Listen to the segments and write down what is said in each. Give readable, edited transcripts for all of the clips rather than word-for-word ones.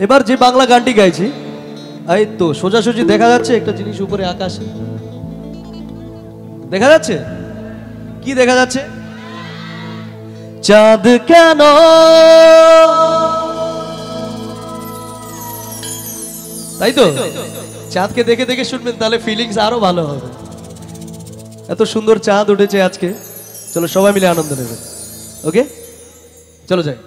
এবার যে বাংলা গানটি গাইছি, এই তো সোজাসুজি দেখা যাচ্ছে একটা জিনিস উপরে আকাশে, দেখা যাচ্ছে কি দেখা যাচ্ছে? চাঁদ কেন তাই তো, চাঁদকে দেখে দেখে শুনবেন তাহলে ফিলিংস আরো ভালো হবে। এত সুন্দর চাঁদ উঠেছে আজকে, চলো সবাই মিলে আনন্দ নেবে। ওকে চলো যাই।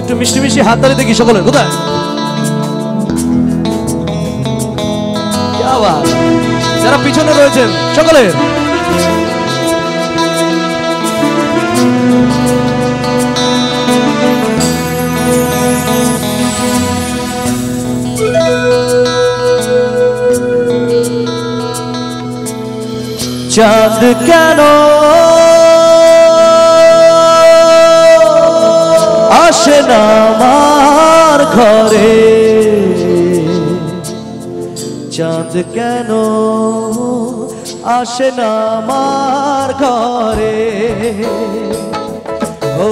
একটু মিষ্টি মিষ্টি হাত তালি দেখি সকলের, কোথায়? যারা পিছনে রয়েছেন সকলের চাঁদ কেন আসে না আমার ঘরে, চাঁদ কেন আসে না আমার ঘরে, ও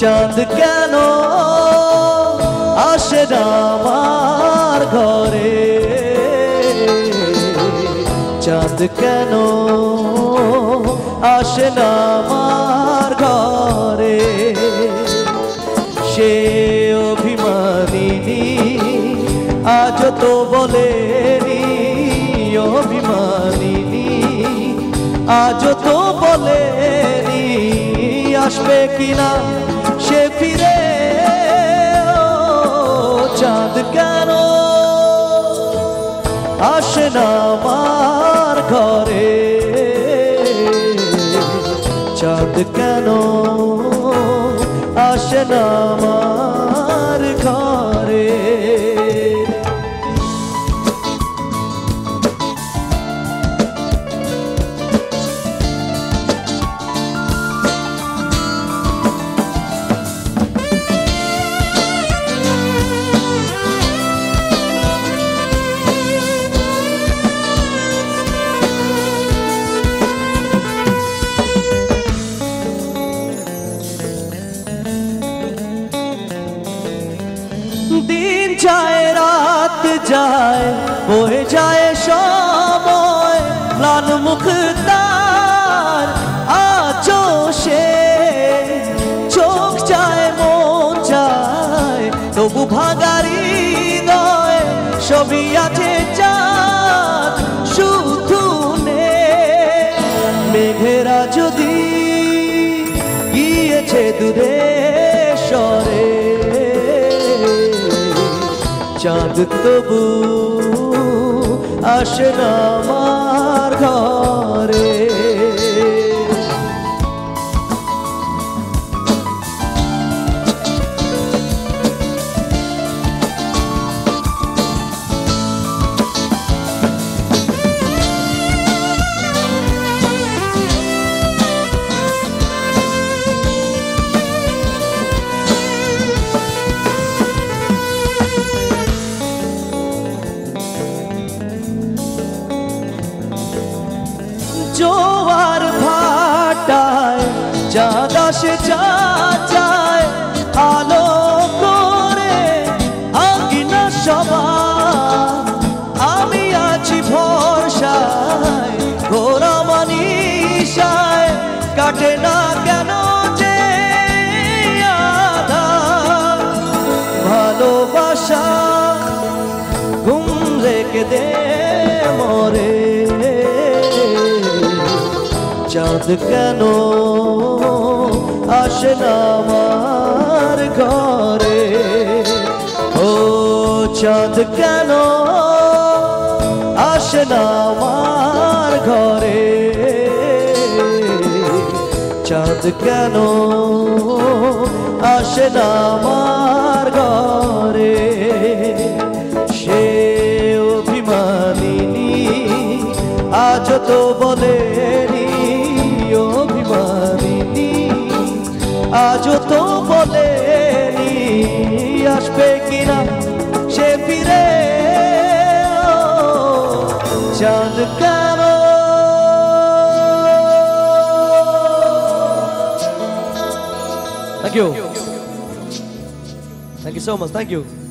চাঁদ কেন আসে না আমার ঘরে, চাঁদ কেন আসে না আমার ঘরে, সে অভিমানিনী আজ তো বলেনি, অভিমানিনী আজ তো বলেনি আসবে কিনা সে ফিরে, চাঁদ কেন আসে না আমার ঘরে, চাঁদ কেন আসে না আমার ঘরে। দিন যায় রাত যায় বয়ে যায় সময়, ম্লান মুখ তার আজো সে, চোখ যায় মন যায় তবু ভাঙারি হৃদয়, সবই আছে চাঁদ শুধু নেই, মেঘেরা যদি গিয়েছে দূরে সরে, চাঁদ তবু আসে না আমার ঘরে। জোয়ার ভাটায় চাঁদ আসে চাচায়, আলো করে আঙ্গিনা সবার, আমি আছি ভরসায় ঘোরা মানিসায়, কাটে না কেন যে আধার, ভালোবাসা ঘুম রেখে দে মরে, চাঁদ কেন আসে না আমার ঘরে, ও চাঁদ কেন আসে না আমার ঘরে, চাঁদ কেন আসে না আমার ঘরে, সে অভিমানিনী আজ তো বলেনি, অভিমানিনী আজ তো বলেনি আসবে কিনা সে ফিরে, চাঁদ কেন। Thank you so much, thank you.